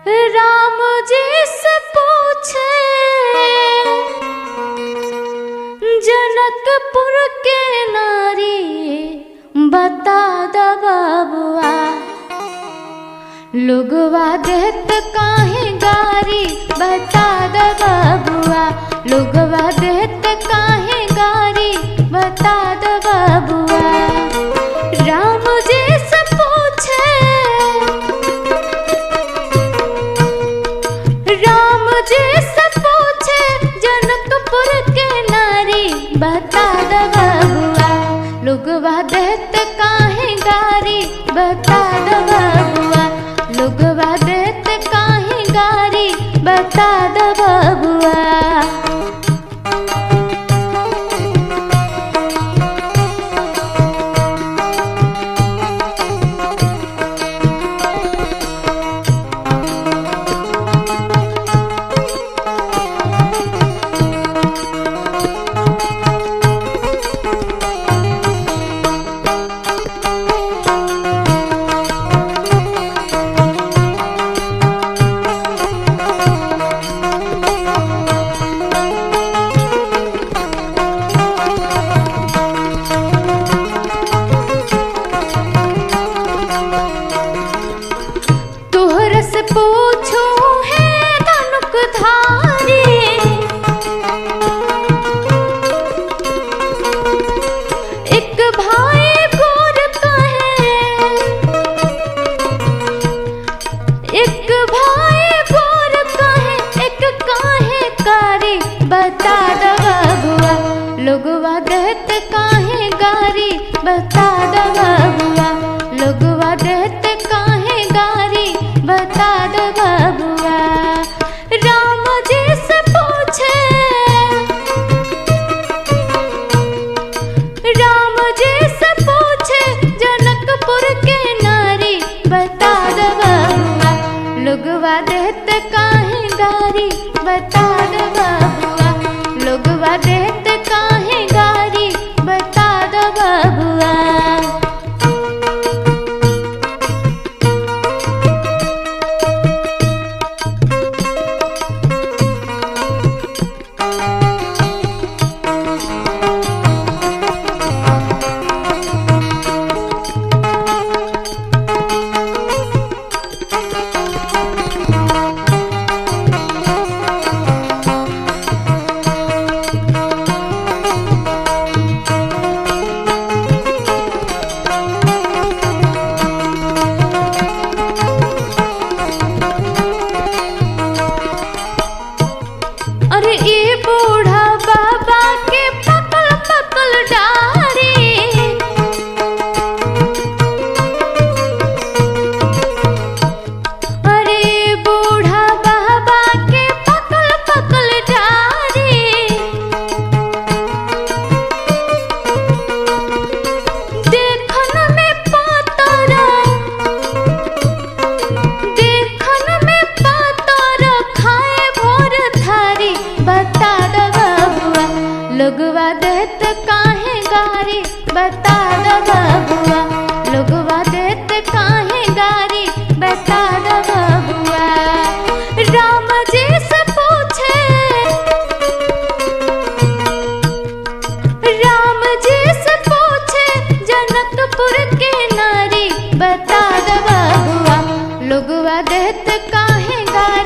राम जी से पूछे जनकपुर के नारी, बता द बाबुआ लोगवा देत काहे गारी, बता द बाबुआ लोगवा देत काहे गारी, बता द बाबुआ। राम जी से पूछे जनकपुर के नारी, बता द बाबुआ लोगवा देत काहे गारी, बता द बाबुआ लोगवा देत काहे गारी, बता द बाबुआ। पूछो है धनुक धारी, एक भाई गोर कहे, एक भाई गोर कहे, एक काहे कारी, बता द बाबुआ लोगवा देत काहे गारी, बता द बाबुआ लोगवा देत काहे गारी, बता द बाबुआ। राम जी से पूछे जनकपुर के नारी, बता द बाबुआ लोगवा देत काहे गारी, बता द बाबुआ लोगवा देत काहे गारी, बता द बाबुआ। अरे ये बूढ़ा बाबा के पकल पकल डारी, अरे बूढ़ा बाबा के पकल पकल डारी, देखन में पातर, देखन में पातर, खाए भोर थारी, बता द बाबुआ लोगवा देत काहे गारी, बता द बाबुआ लोगवा देत काहे गारी, बता द बाबुआ। राम जी से पूछे जनकपुर के नारी, बता द बाबुआ लोगवा देत काहे गारी,